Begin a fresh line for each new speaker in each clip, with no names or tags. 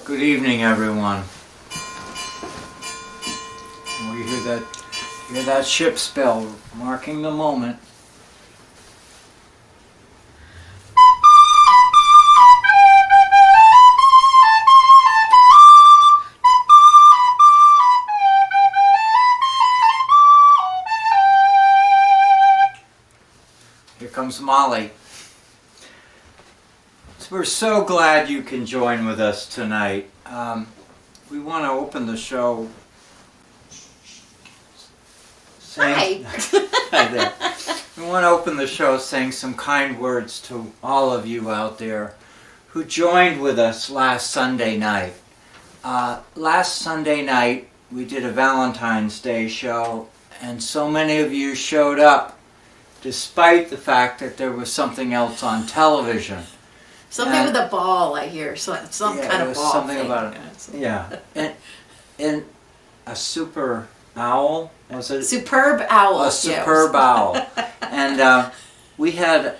Good evening, everyone. We hear that ship's bell marking the moment. Here comes Molly. We're so glad you can join with us tonight. We want to open the show saying, Hi there. We want to open the show saying some kind words to all of you out there who joined with us last Sunday night. Last Sunday night we did a Valentine's Day show, and so many of you showed up despite the fact that there was something else on television.
Something with a ball, I hear. Some kind of ball
something
thing.
about it. Yeah. And a super owl, was it?
Superb owl.
A superb owl. And we had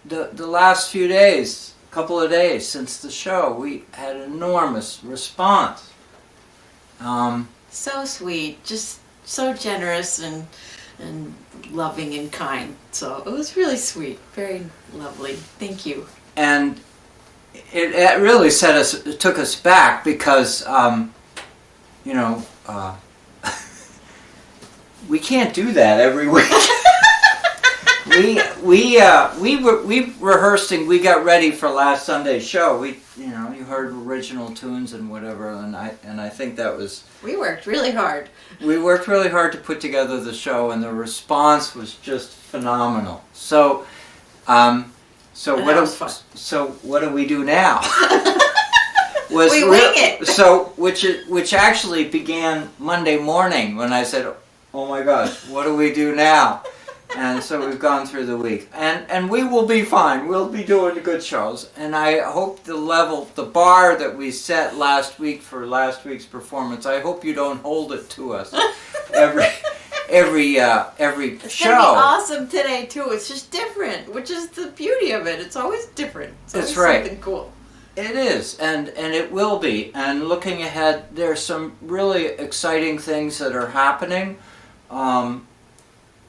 the last few days, couple of days since the show, we had enormous response.
So sweet, just so generous and loving and kind. So it was really sweet, very lovely. Thank you.
And it really it took us back because, we can't do that every week. we rehearsed and we got ready for last Sunday's show. You heard original tunes and whatever, and I think that was.
We worked really hard.
We worked really hard to put together the show, and the response was just phenomenal. So what do we do now?
We wing it.
So which actually began Monday morning when I said, "Oh my gosh, what do we do now?" And so we've gone through the week, and we will be fine. We'll be doing good shows, and I hope the bar that we set last week for last week's performance, I hope you don't hold it to us every
It's
show.
gonna be awesome today too. It's just different, which is the beauty of it. It's always different.
That's right.
Something cool.
It is, and it will be. And looking ahead, there's some really exciting things that are happening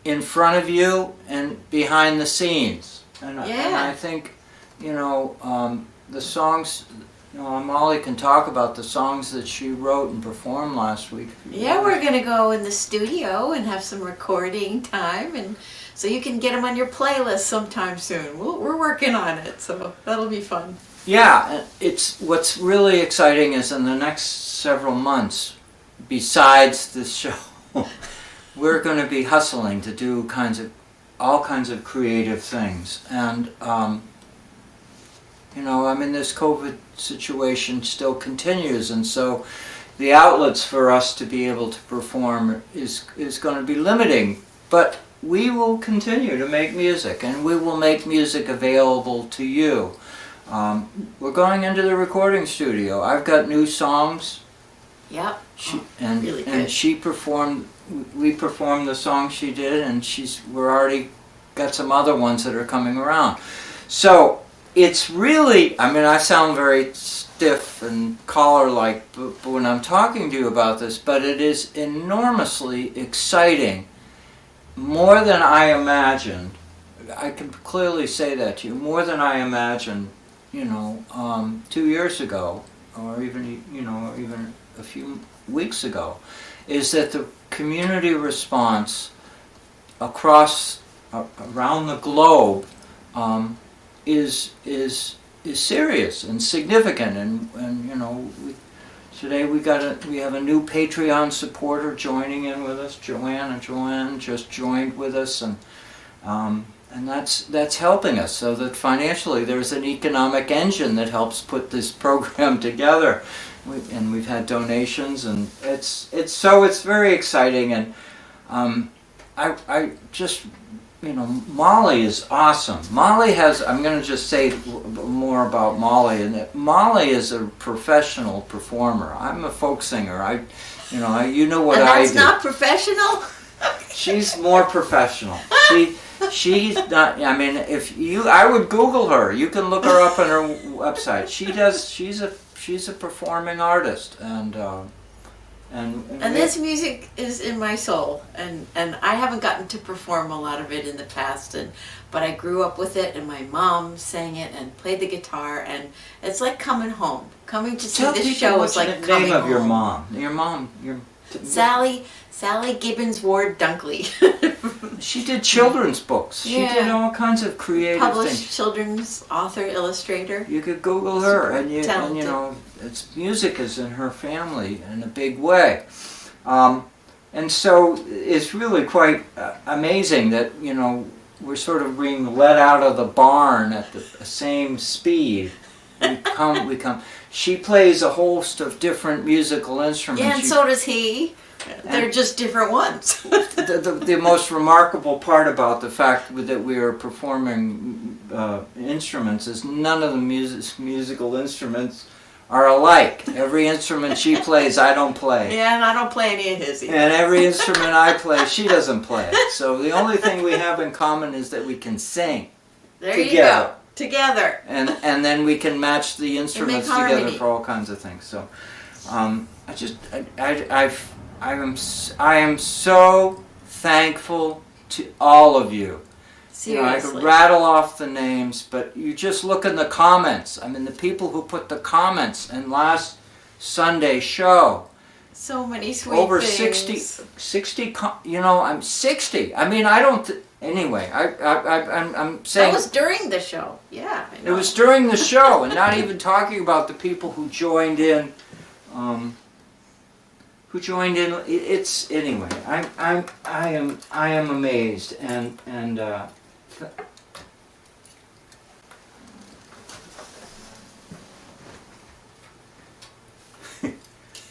in front of you and behind the scenes. And I think, the songs. Molly can talk about the songs that she wrote and performed last week.
Yeah, we're going to go in the studio and have some recording time, and so you can get them on your playlist sometime soon. We're working on it, so that'll be fun.
Yeah, what's really exciting is in the next several months, besides this show, we're going to be hustling to do all kinds of creative things. And this COVID situation still continues, and so the outlets for us to be able to perform is going to be limiting. But we will continue to make music, and we will make music available to you. We're going into the recording studio. I've got new songs.
Yep.
Really good. And she performed. We performed the song she did, and we're already got some other ones that are coming around. So. It's really, I sound very stiff and collar-like but when I'm talking to you about this, but it is enormously exciting, more than I imagined. I can clearly say that to you, more than I imagined, 2 years ago, or even a few weeks ago, is that the community response around the globe is serious and significant, and today we have a new Patreon supporter joining in with us. Joanne just joined with us, and that's helping us so that financially there's an economic engine that helps put this program together, and we've had donations, and it's very exciting, and I just. Molly is awesome. Molly I'm going to just say more about Molly, and that Molly is a professional performer. I'm a folk singer. what I do.
And that's not professional?
She's more professional. She's not. I mean, I would Google her. You can look her up on her website. She's she's a performing artist, and
this music is in my soul, and I haven't gotten to perform a lot of it in the past, but I grew up with it, and my mom sang it and played the guitar, and it's like coming home. Coming to see this show is like coming home.
What's the name of your mom?
Sally Gibbons Ward Dunkley.
She did children's books. She did all kinds of creative
Published
things.
Children's author, illustrator.
You could Google her, and you know, it's music is in her family in a big way, and so it's really quite amazing that, you know, we're sort of being let out of the barn at the same speed. We come. She plays a host of different musical instruments.
Yeah, and so does he. They're just different ones.
The most remarkable part about the fact that we are performing instruments is none of the musical instruments are alike. Every instrument she plays, I don't play.
Yeah, and I don't play any of his either.
And every instrument I play, she doesn't play. So the only thing we have in common is that we can sing
there you go. Together.
And then we can match the instruments together
harmony.
for all kinds of things. So I am so thankful to all of you.
Seriously.
You know, I could rattle off the names, but you just look in the comments. I mean, the people who put the comments in last Sunday's show.
So many sweet
over
things.
60, you know, I'm 60. I mean, I don't, anyway, I'm saying.
That was during the show, yeah. I know.
It was during the show, and not even talking about the people who joined in. It's anyway. I am amazed, and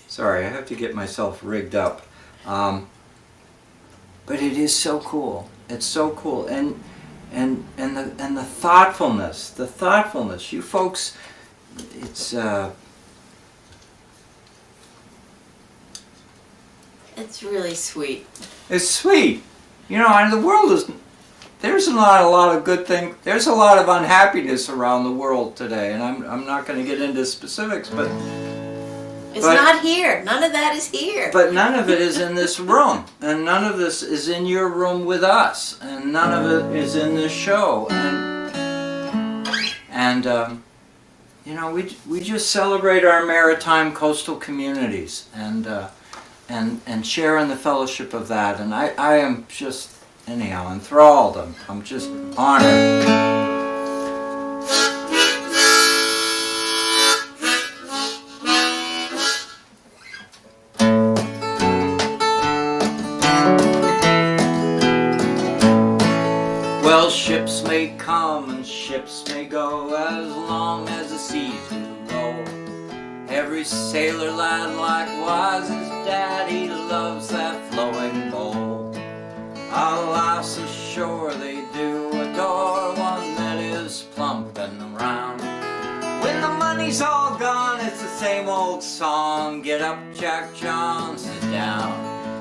sorry, I have to get myself rigged up, but it is so cool. It's so cool, and the thoughtfulness. You folks,
It's really sweet.
It's sweet. You know, and the world is, there's not a lot of good things. There's a lot of unhappiness around the world today, and I'm not going to get into specifics, but
it's not here. None of that is here.
But none of it is in this room, and none of this is in your room with us, and none of it is in this show, and you know, we just celebrate our maritime coastal communities, and share in the fellowship of that, and I am just, anyhow, enthralled. I'm just honored. Well, ships may come and ships may go, as long as the seas do roll. Every sailor lad likewise his daddy loves that flowing bowl. Alas, ashore they do adore one that is plump and round. When the money's all gone, it's the same old song. Get up, Jack John, sit down.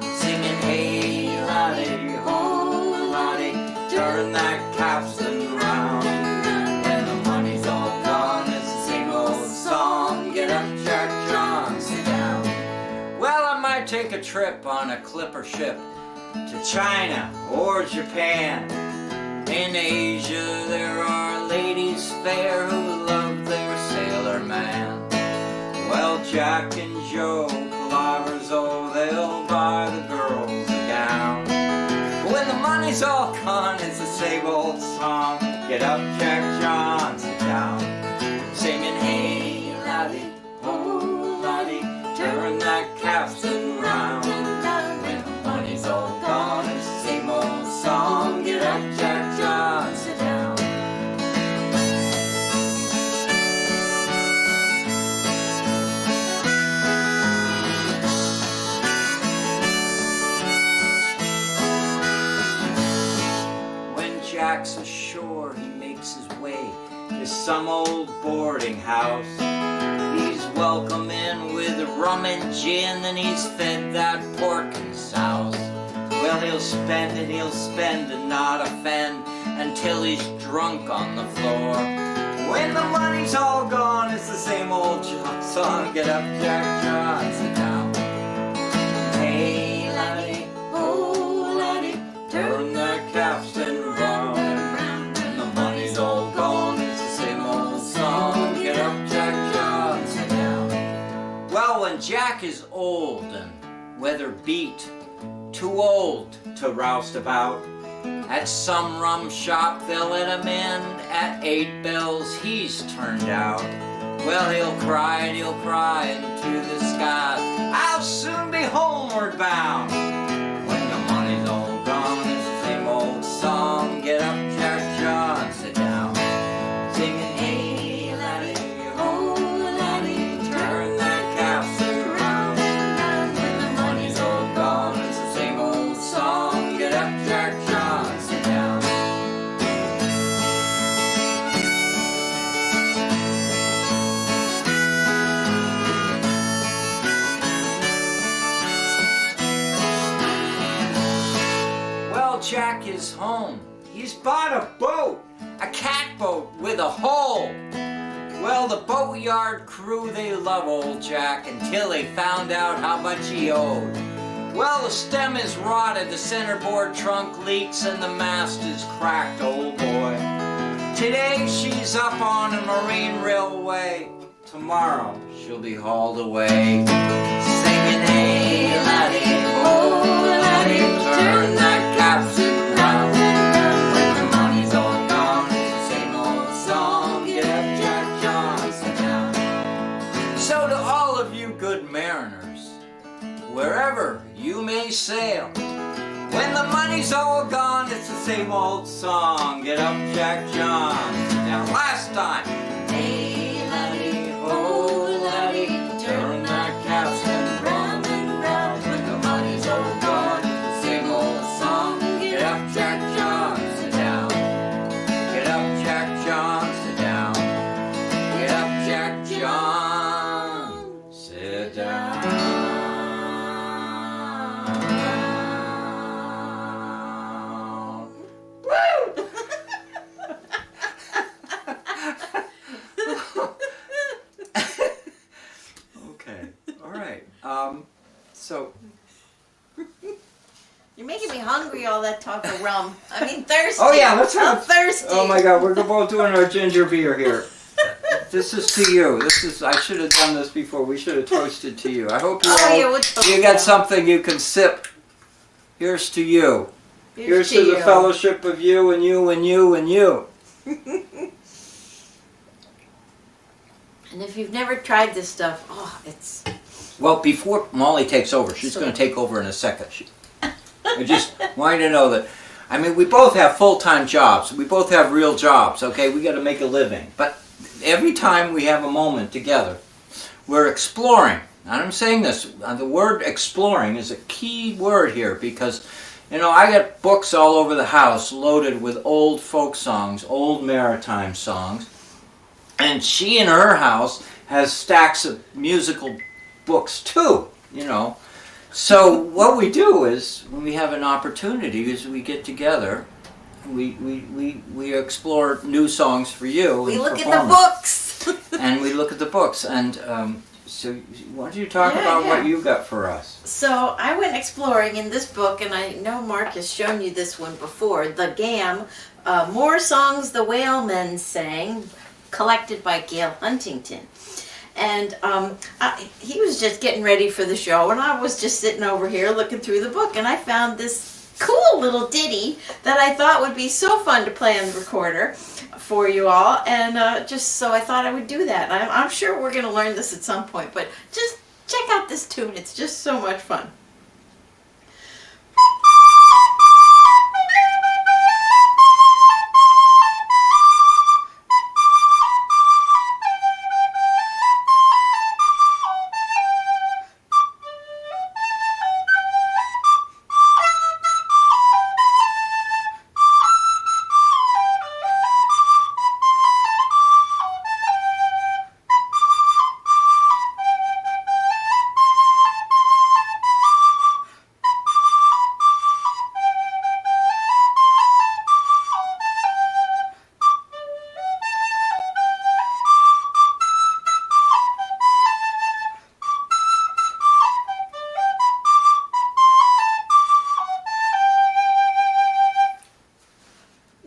Singing, hey, laddie, ho, laddie, turn that capstan round. When the money's all gone, it's the same old song. Get up, Jack John, sit down. Well, I might take a trip on a clipper ship to China or Japan. In Asia there are ladies fair who love their sailor man. Well, Jack and Joe Palavers, oh, they'll buy the girls a gown. But when the money's all gone, it's the same old song. Get up, Jack John, sit down. Singing, hey, laddie, oh, laddie, turn that capstan round. When the money's all gone, it's the same old song. Get up, Jack John, sit down. When Jack's ashore, he makes his way to some old boarding house. He's welcome in with rum and gin, and he's fed that pork and souse. Well, he'll spend and not offend until he's drunk on the floor. When the money's all gone, it's the same old song. Get up, Jack John, sit down. Hey laddie, oh laddie, turn that capstan round and round. When the money's all gone, it's the same old song. Get up, Jack John, sit down. Well, when Jack is old and weather beat, too old to roust about, at some rum shop they'll let him in. At 8 bells he's turned out. Well, he'll cry into the sky, I'll soon be homeward bound. When the money's all gone, it's the same old song. Get up, Jack John, sit down. Singing, hey laddie, oh laddie, turn that capstan round. When the money's all gone, it's the same old song. Get up, Jack John, sit down. Well, Jack is home. He's bought a boat, a catboat with a hull. Well, the boatyard crew, they love old Jack until they found out how much he owed. Well, the stem is rotted, the centerboard trunk leaks, and the mast is cracked, old boy. Today she's up on a marine railway. Tomorrow she'll be hauled away. Singing, hey laddie, oh laddie, turn that capstan round. When the money's all gone, it's the same old song. Get up, Jack John, sit down. So to all of you good mariners, wherever you may sail, when the money's all gone, it's the same old song. Get up, Jack John, sit down. Last time. Hey laddie, oh laddie, turn that capstan round and round. When the money's all gone, it's the same old song. Get up, Jack John, sit down. Get up, Jack John, sit down. Get up, Jack John, sit down. Okay, all right. So
You're making me hungry, all that talk of rum. I mean, thirsty.
oh yeah, let's have.
I'm thirsty.
Oh my God, we're both doing our ginger beer here. This is to you. This is. I should have done this before. We should have toasted to you. I hope you all.
Yeah, we'll toast
You got
now.
something you can sip. Here's to you. Here's to the
you.
fellowship of you and you and you and you.
And if you've never tried this stuff, oh, it's...
Well, before Molly takes over, she's going to take over in a second. I just want you to know that, I mean, we both have full-time jobs. We both have real jobs, okay? We got to make a living. But every time we have a moment together, we're exploring. And I'm saying this, the word exploring is a key word here because, you know, I got books all over the house loaded with old folk songs, old maritime songs. And she in her house has stacks of musical books too, you know. So what we do is, when we have an opportunity, is we get together, we explore new songs for you.
We
and
look
perform
at the books.
and we look at the books. And so why don't you talk about what you got for us?
So I went exploring in this book, and I know Mark has shown you this one before, The Gam, More Songs the Whalemen Sang, collected by Gail Huntington. And he was just getting ready for the show, and I was just sitting over here looking through the book, and I found this cool little ditty that I thought would be so fun to play on the recorder for you all, and just so I thought I would do that. I'm sure we're going to learn this at some point, but just check out this tune. It's just so much fun.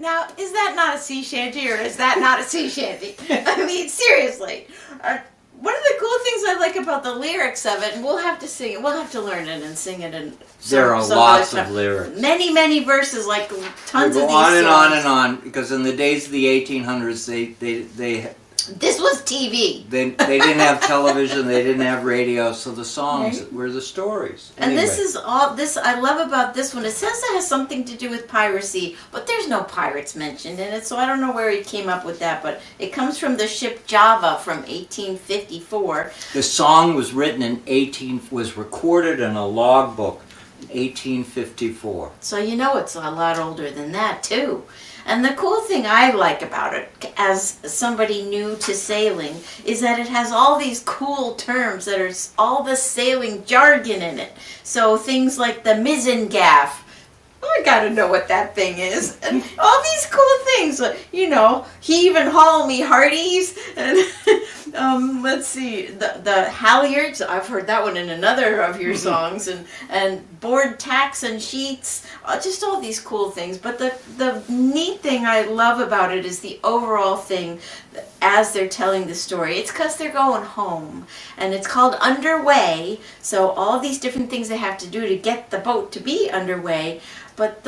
Now, is that not a sea shanty or is that not a sea shanty? I mean, seriously. One of the cool things I like about the lyrics of it, and we'll have to sing it, we'll have to learn it and sing it. And
there are lots of lyrics.
Many, many verses, like tons of these
They go on and
songs.
on and on, because in the days of the 1800s, they
This was TV.
They didn't have television, they didn't have radio, so the songs
Right.
were the stories.
And
Anyway.
this is all this I love about this one. It says it has something to do with piracy, but there's no pirates mentioned in it, so I don't know where he came up with that. But it comes from the ship Java from 1854.
The song was written was recorded in a logbook in 1854.
So you know it's a lot older than that too. And the cool thing I like about it, as somebody new to sailing, is that it has all these cool terms that are all the sailing jargon in it. So things like the mizzen gaff. I gotta know what that thing is. And all these cool things. You know, heave and haul me hearties. And let's see, the halyards. I've heard that one in another of your songs. And board tacks and sheets. Just all these cool things. But the neat thing I love about it is the overall thing as they're telling the story. It's because they're going home. And it's called Underway. So all these different things they have to do to get the boat to be underway. But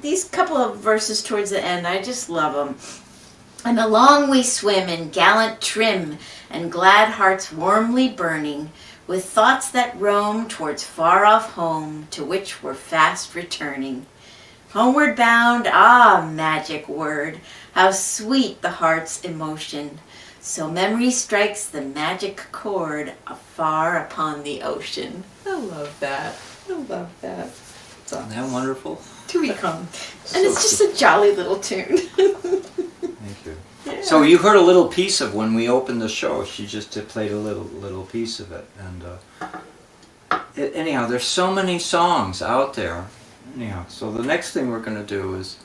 these couple of verses towards the end, I just love them. And along we swim in gallant trim, and glad hearts warmly burning, with thoughts that roam towards far off home, to which we're fast returning. Homeward bound, ah, magic word, how sweet the heart's emotion. So memory strikes the magic chord afar upon the ocean. I love that. I love that.
Isn't that wonderful?
To become. And it's just a jolly little tune.
Thank you.
Yeah.
So you heard a little piece of when we opened the show. She just played a little piece of it. And anyhow, there's so many songs out there. Anyhow, so the next thing we're going to do is...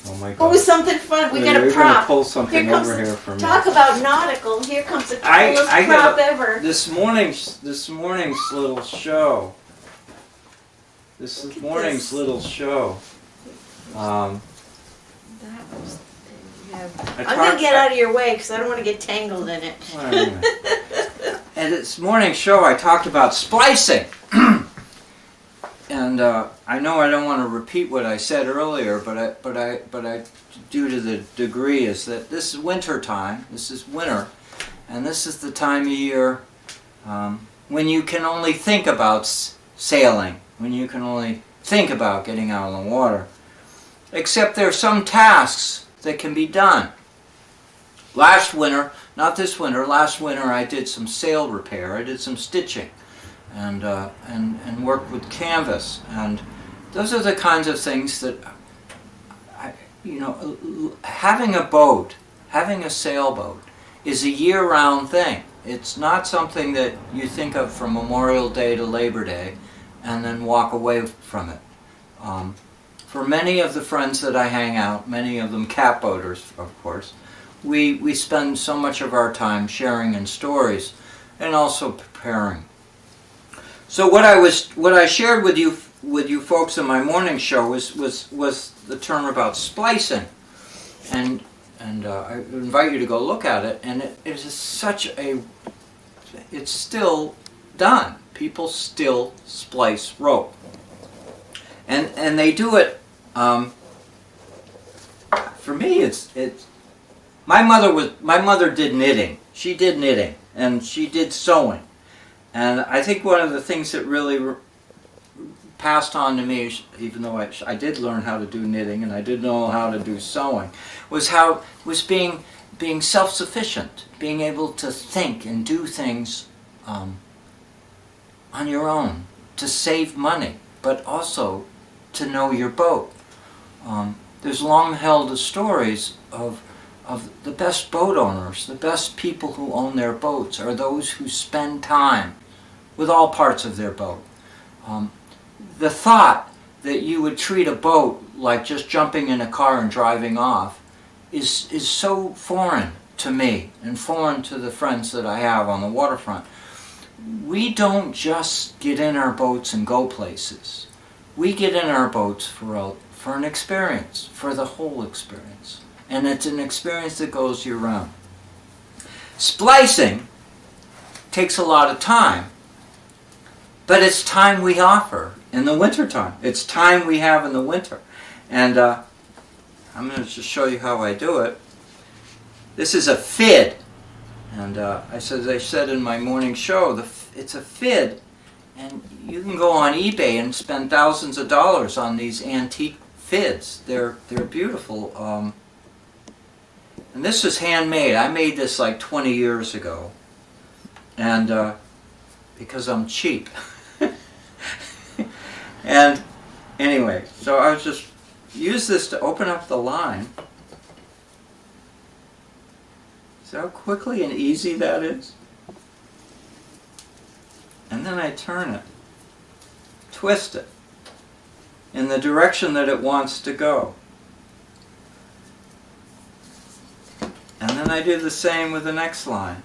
Oh my God.
Oh, something fun. We got a
You're
prop.
gonna pull something
Here comes
over
the-
here for me.
Talk about nautical. Here comes the
I
coolest
got
prop
a-
ever.
This morning's little show. This
Look at
morning's
this.
little show.
That was, yeah.
I
I'm going
talked-
to get out of your way because I don't want to get tangled in it.
Well, anyway. And this morning's show, I talked about splicing. And I know I don't want to repeat what I said earlier, but I, due to the degree, is that this is winter time. This is winter, and this is the time of year when you can only think about sailing, when you can only think about getting out on the water. Except there are some tasks that can be done. Last winter, not this winter, last winter I did some sail repair. I did some stitching. And work with canvas, and those are the kinds of things that having a boat, having a sailboat, is a year-round thing. It's not something that you think of from Memorial Day to Labor Day, and then walk away from it. For many of the friends that I hang out, many of them catboaters, of course, we spend so much of our time sharing in stories, and also preparing. So what I shared with you folks in my morning show was the term about splicing, and I invite you to go look at it. And it is it's still done. People still splice rope, and they do it. For me, it's my mother did knitting. She did knitting, and she did sewing. And I think one of the things that really passed on to me, even though I did learn how to do knitting and I did know how to do sewing, was being self-sufficient, being able to think and do things on your own, to save money, but also to know your boat. There's long-held stories of the best boat owners, the best people who own their boats are those who spend time with all parts of their boat. The thought that you would treat a boat like just jumping in a car and driving off is so foreign to me and foreign to the friends that I have on the waterfront. We don't just get in our boats and go places. We get in our boats for for an experience, for the whole experience. And it's an experience that goes year-round. Splicing takes a lot of time, but it's time we offer in the wintertime. It's time we have in the winter. And I'm going to just show you how I do it. This is a fid. And as I said in my morning show, it's a fid. And you can go on eBay and spend thousands of dollars on these antique fids. They're beautiful. And this was handmade. I made this like 20 years ago. And because I'm cheap. And anyway, so I was just use this to open up the line. See how quickly and easy that is? And then I turn it, twist it in the direction that it wants to go. And then I do the same with the next line.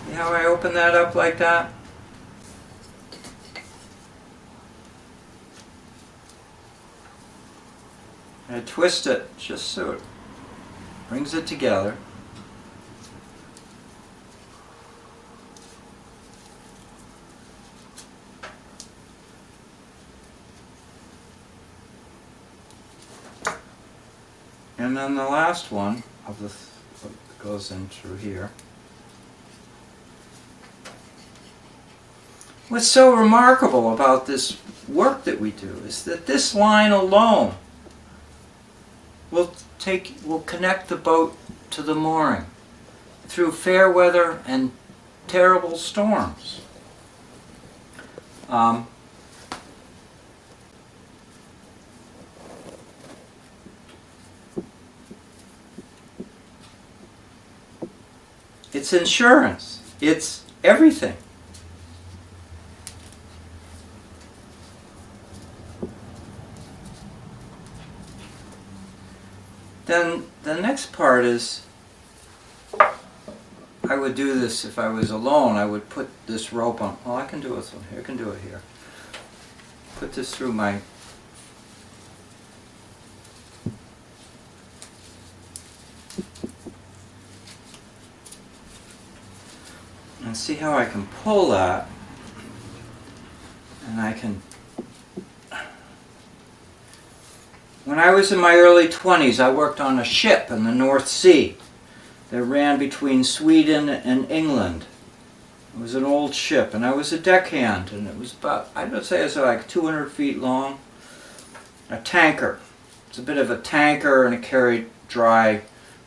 See how I open that up like that? I twist it just so it brings it together. And then the last one of the goes in through here. What's so remarkable about this work that we do is that this line alone will connect the boat to the mooring through fair weather and terrible storms. It's insurance. It's everything. Then the next part is, I would do this if I was alone. I would put this rope on. Well, I can do this one here. I can do it here. Put this through my and see how I can pull that, and I can. When I was in my early 20s, I worked on a ship in the North Sea that ran between Sweden and England. It was an old ship, and I was a deckhand, and it was about, I would say it was like 200 feet long. A tanker. It's a bit of a tanker, and it carried dry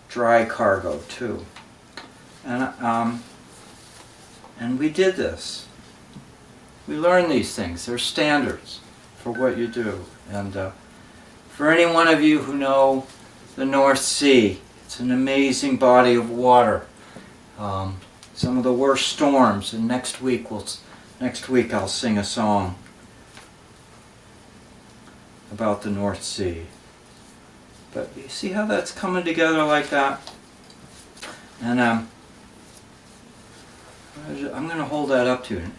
cargo too. And we did this. We learned these things. They're standards for what you do. And for any one of you who know the North Sea, it's an amazing body of water. Some of the worst storms, and next week I'll sing a song about the North Sea. But you see how that's coming together like that? And I'm going to hold that up to you.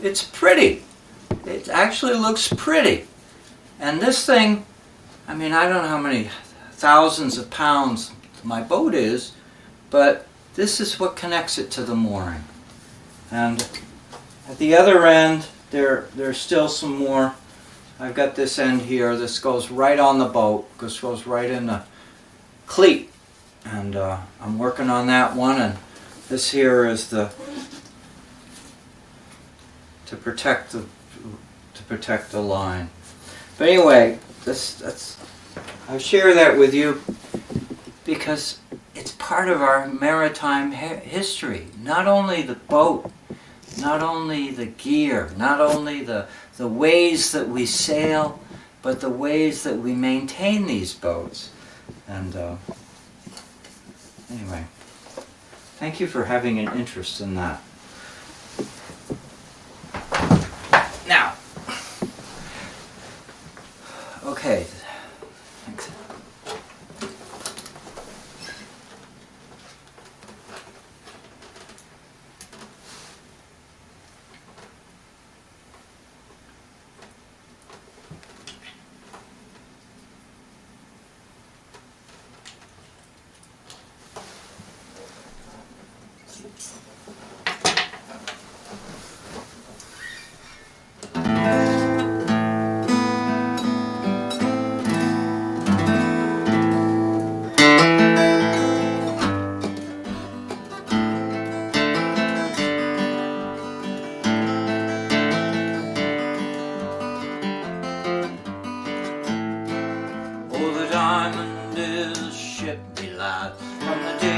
It's pretty. It actually looks pretty. And this thing, I mean, I don't know how many thousands of pounds my boat is, but this is what connects it to the mooring. And at the other end, there's still some more. I've got this end here. This goes right on the boat. This goes right in the cleat. And I'm working on that one. And this here is to protect the line. But anyway, I share that with you because it's part of our maritime history. Not only the boat, not only the gear, not only the ways that we sail, but the ways that we maintain these boats. And anyway, thank you for having an interest in that. Now, okay. Thanks.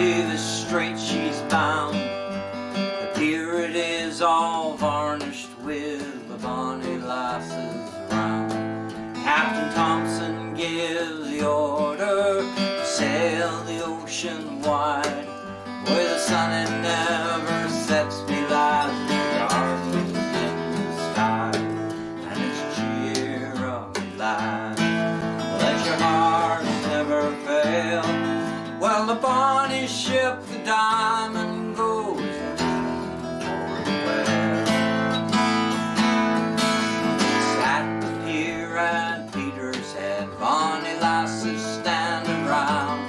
grave is straight, she's bound. The pier it is all varnished with the bonny lasses round. Captain Thompson gives the order to sail the ocean wide, where the sun it never sets below the stars in the sky. And it's cheer up, lad, let your hearts never fail. Well, the bonny ship, the Diamond, goes for the whale. Sat the pier at Peter's Head, bonny lasses standing round,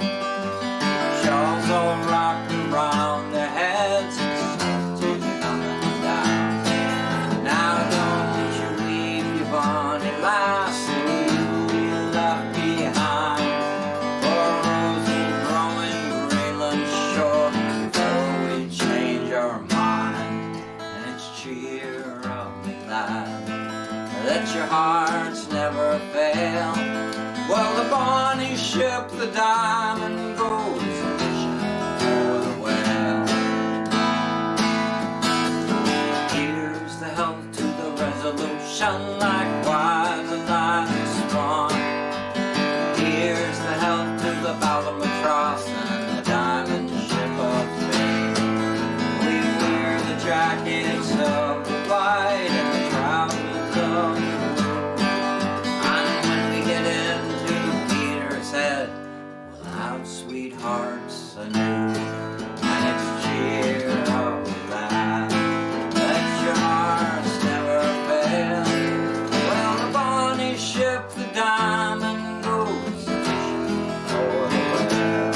shawls all wrapped around their heads, and stuff to coming down. Now don't you leave your bonny lass, who you left behind, for a rosy growing Greenland shore, before we change our mind. And it's cheer up, me lad, let your hearts never fail. Well, the bonny ship, the Diamond, goes fishing for the whale. Here's the health to the Resolution, likewise a nice swan. Here's the health to the Albatross and the Diamond ship of fame. We wear the jackets of the white and the trousers of the blue, and when we get into Peter's Head, we'll have sweethearts anew. And it's cheer up, lad, let your hearts never fail. Well, the bonny ship, the Diamond, goes fishing for the whale.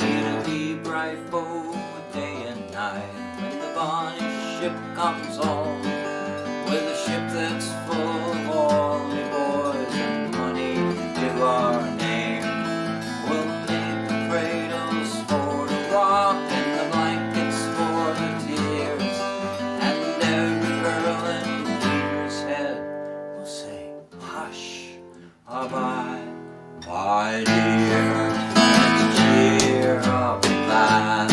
It'll be bright both day and night when the bonny ship comes home, with a ship that's full of all the boys and money to our name. We'll make the cradles for the rock and the blankets for the tears, and every girl in Peter's Head will say, hush, bye, my dear. Let's cheer up, lad,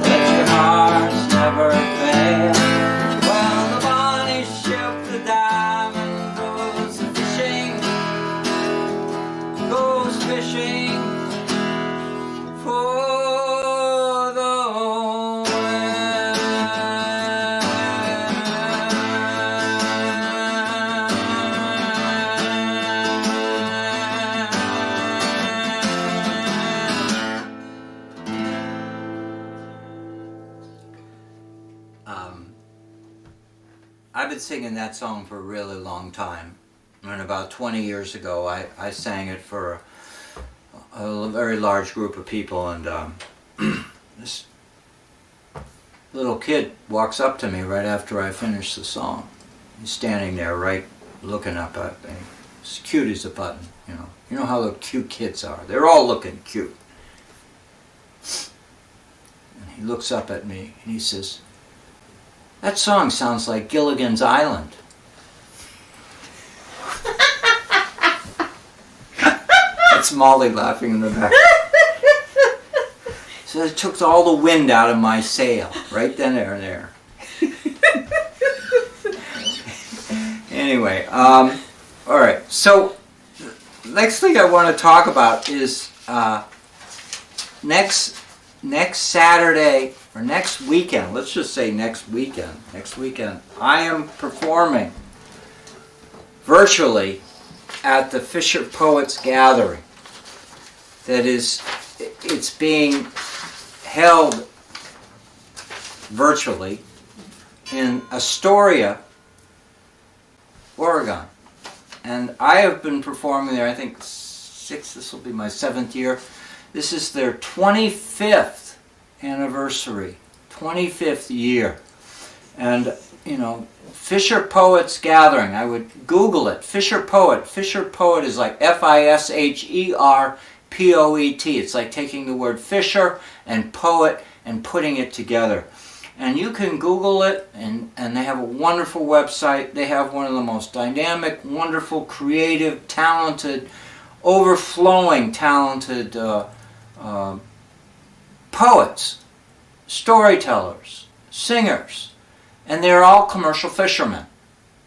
let your hearts never fail. Well, the bonny ship, the Diamond, goes fishing for the I've been singing that song for a really long time, and about 20 years ago I sang it for a very large group of people, and this little kid walks up to me right after I finish the song. He's standing there right looking up at me, as cute as a button, you know. You know how the cute kids are. They're all looking cute. And he looks up at me and he says, "That song sounds like Gilligan's Island." That's Molly laughing in the back. So it took all the wind out of my sail, right then and there. Anyway, all right. So next thing I want to talk about is next Saturday or next weekend. Let's just say next weekend. Next weekend, I am performing virtually at the Fisher Poets Gathering. That is, it's being held virtually in Astoria, Oregon. And I have been performing there, I think this will be my 7th year. This is their 25th anniversary, 25th year. And, you know, Fisher Poets Gathering, I would Google it, Fisher Poet. Fisher Poet is like Fisherpoet. It's like taking the word Fisher and poet and putting it together. And you can Google it, and they have a wonderful website. They have one of the most dynamic, wonderful, creative, talented, overflowing talented poets, storytellers, singers, and they're all commercial fishermen.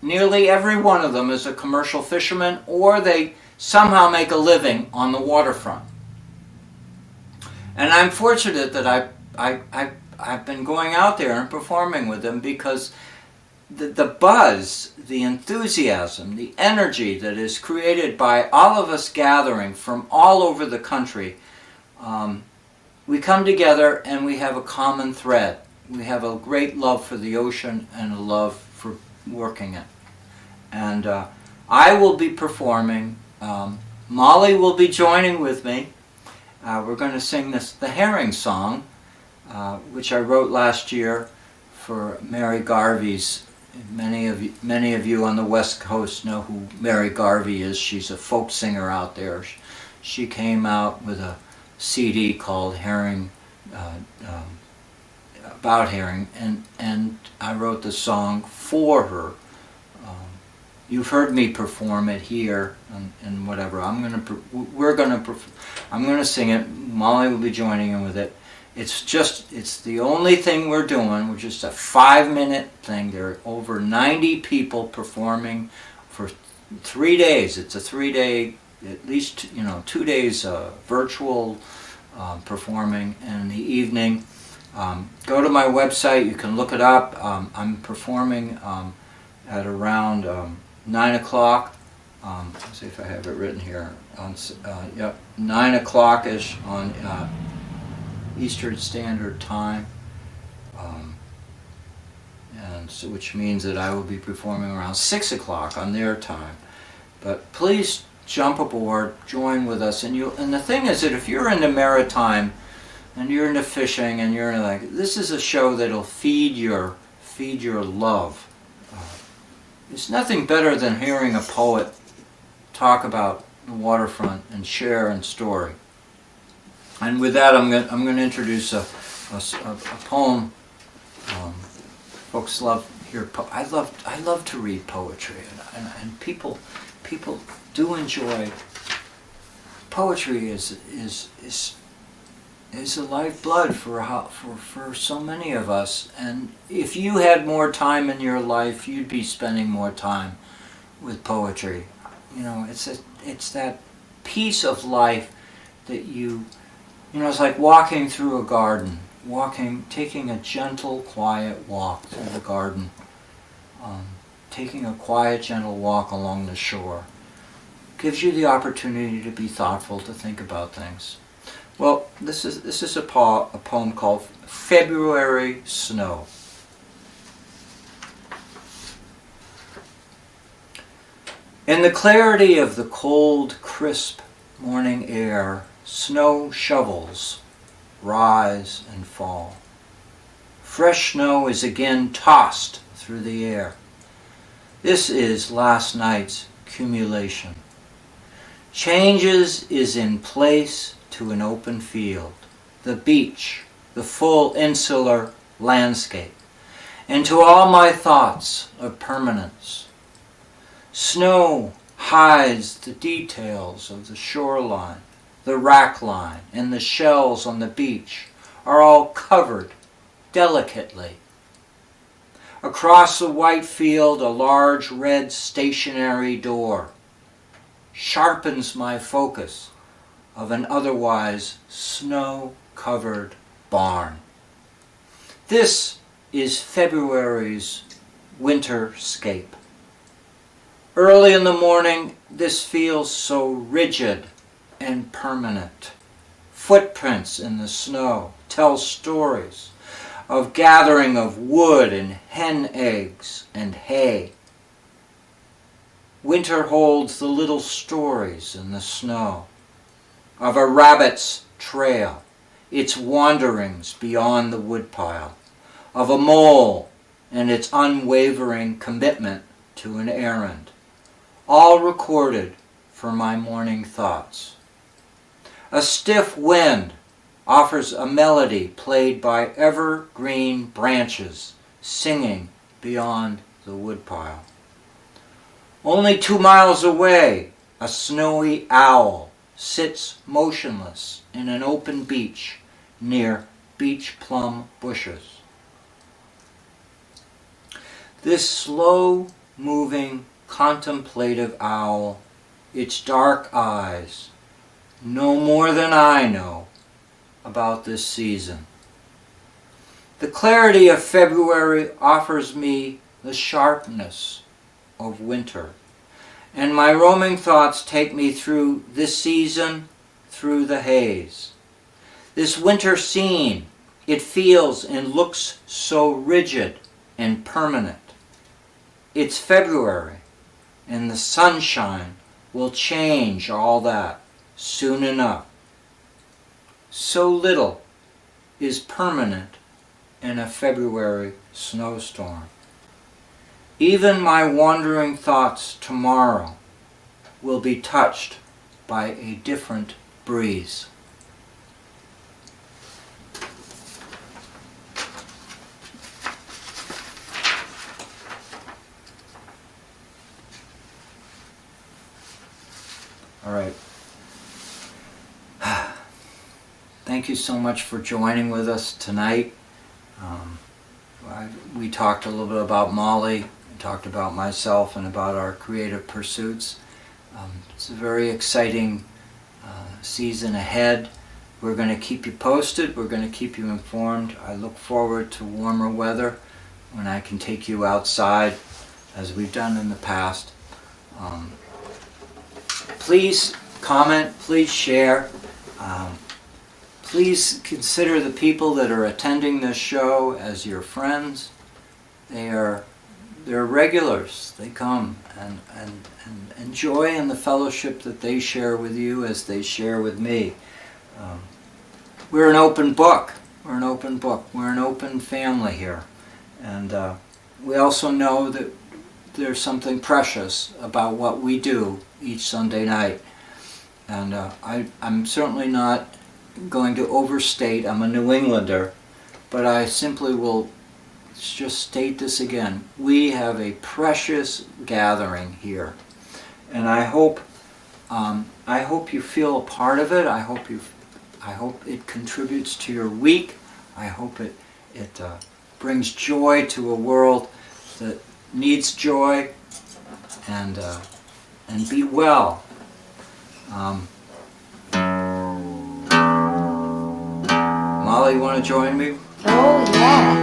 Nearly every one of them is a commercial fisherman, or they somehow make a living on the waterfront. And I'm fortunate that I've been going out there and performing with them, because the buzz, the enthusiasm, the energy that is created by all of us gathering from all over the country, we come together and we have a common thread. We have a great love for the ocean and a love for working it. And I will be performing. Molly will be joining with me. We're going to sing the herring song, which I wrote last year for Mary Garvey's. Many of you on the West Coast know who Mary Garvey is. She's a folk singer out there. She came out with a CD called Herring, about herring, and I wrote the song for her. You've heard me perform it here and whatever. I'm going to sing it. Molly will be joining in with it. It's the only thing we're doing. We're just a 5-minute thing. There are over 90 people performing for 3 days. It's a 3-day, at least 2 days virtual performing, and in the evening. Go to my website. You can look it up. I'm performing at around 9 o'clock. Let's see if I have it written here. 9 o'clock-ish on Eastern Standard Time, and so, which means that I will be performing around 6 o'clock on their time. But please jump aboard, join with us, and the thing is that if you're into maritime and you're into fishing and you're into this is a show that'll feed your love. There's nothing better than hearing a poet talk about the waterfront and share and story. And with that, I'm going to introduce a poem. Folks love hear. I love to read poetry, and people do enjoy. Poetry is the lifeblood for so many of us. And if you had more time in your life, you'd be spending more time with poetry. It's that piece of life that it's like walking through a garden, taking a gentle, quiet walk through the garden, taking a quiet, gentle walk along the shore. Gives you the opportunity to be thoughtful, to think about things. Well, this is a poem called February Snow. In the clarity of the cold, crisp morning air, snow shovels rise and fall. Fresh snow is again tossed through the air. This is last night's cumulation. Changes is in place to an open field, the beach, the full insular landscape, and to all my thoughts of permanence. Snow hides the details of the shoreline, the rack line, and the shells on the beach are all covered delicately. Across the white field, a large red stationary door sharpens my focus of an otherwise snow-covered barn. This is February's winterscape. Early in the morning, this feels so rigid and permanent. Footprints in the snow tell stories of gathering of wood and hen eggs and hay. Winter holds the little stories in the snow of a rabbit's trail, its wanderings beyond the woodpile, of a mole and its unwavering commitment to an errand, all recorded for my morning thoughts. A stiff wind offers a melody played by evergreen branches singing beyond the woodpile. Only 2 miles away, a snowy owl sits motionless in an open beach near beach plum bushes. This slow-moving, contemplative owl, its dark eyes, know more than I know about this season. The clarity of February offers me the sharpness of winter, and my roaming thoughts take me through this season, through the haze. This winter scene, it feels and looks so rigid and permanent. It's February, and the sunshine will change all that soon enough. So little is permanent in a February snowstorm. Even my wandering thoughts tomorrow will be touched by a different breeze. All right. Thank you so much for joining with us tonight. We talked a little bit about Molly, talked about myself and about our creative pursuits. It's a very exciting season ahead. We're going to keep you posted. We're going to keep you informed. I look forward to warmer weather when I can take you outside as we've done in the past. Please comment, please share. Please consider the people that are attending this show as your friends. They're regulars. They come and enjoy in the fellowship that they share with you as they share with me. We're an open book. We're an open book. We're an open family here. And we also know that there's something precious about what we do each Sunday night. And I'm certainly not going to overstate. I'm a New Englander, but I simply will just state this again. We have a precious gathering here, and I hope you feel a part of it. I hope it contributes to your week. I hope it brings joy to a world that needs joy, and be well. Molly, you want to join me?
Oh, yeah.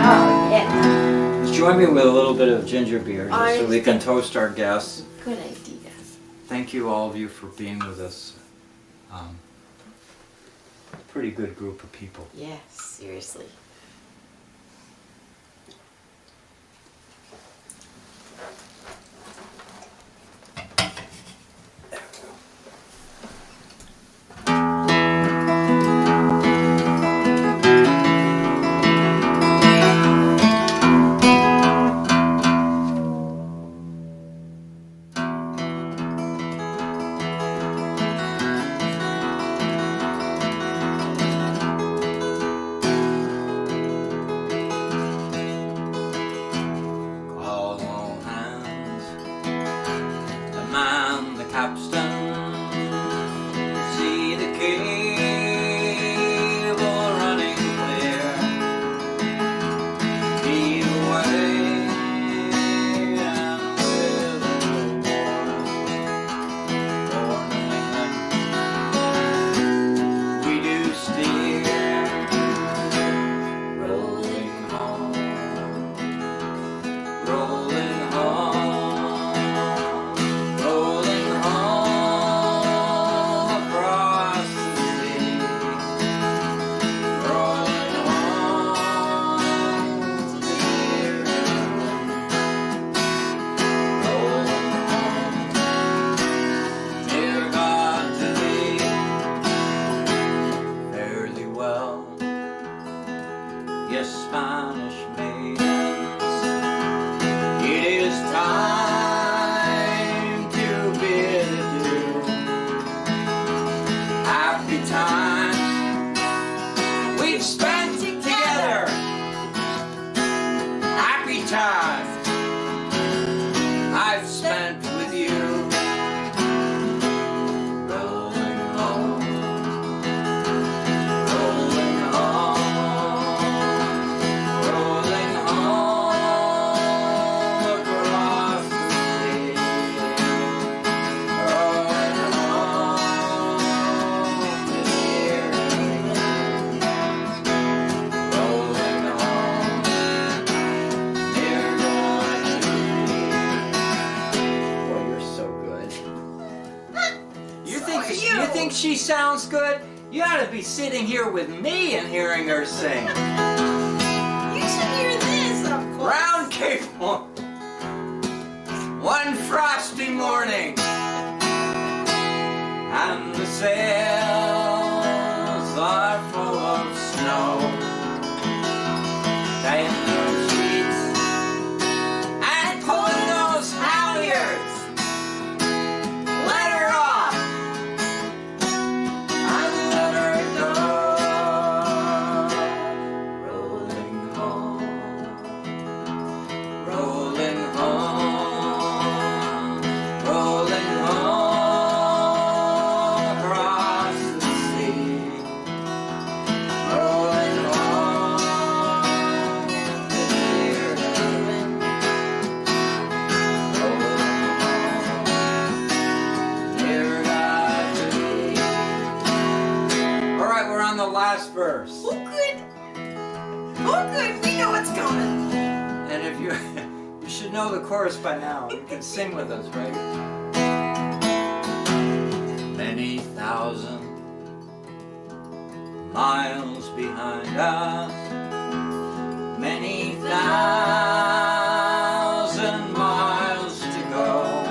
Oh, yeah.
Just join me with a little bit of ginger beer just so we can
think-
toast our guests.
Good idea.
Thank you, all of you, for being with us. Pretty good group of people.
Yes, seriously.
All hands, the man, the capstan, see the cable running clear. Heave away and with a for New England we do steer, rolling home. Rolling home, rolling home across the sea, rolling home to dear England, rolling home, dear God to thee. Fare thee well, yes, Spanish maidens. It is time to bid adieu. Happy time. she sounds good? You ought to be sitting here with me and hearing her sing.
You should hear this, of course.
Round Cape Horn, one frosty morning, and the sails are full of snow. Tying those sheets and pulling those halyards. Let her off and let her go. Rolling home, rolling home, rolling home across the sea. Rolling home to dear heaven. Rolling home, dear God to thee. All right, we're on the last verse.
Oh, good. Oh, good. We know what's coming.
And if you you should know the chorus by now. You can sing with us, right? Many thousand miles behind us, many thousand miles to go.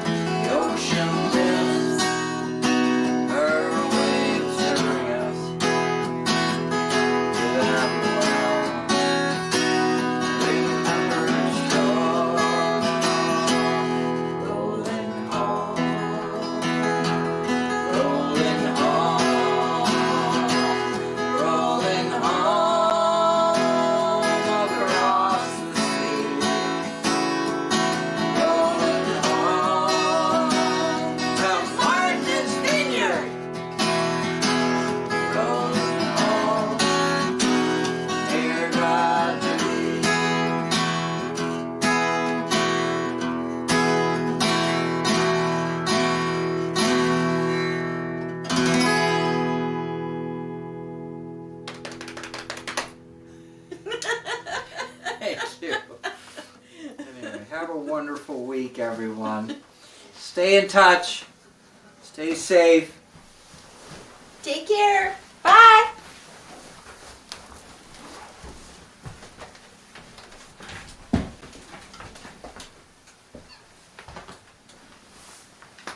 The ocean lifts her waves to bring us to that remembrance shore. Rolling home, rolling home, rolling home across the sea. Rolling home to Martha's Vineyard. Rolling home, dear God to thee. Thank you. Anyway, have a wonderful week, everyone. Stay in touch. Stay safe.
Take care.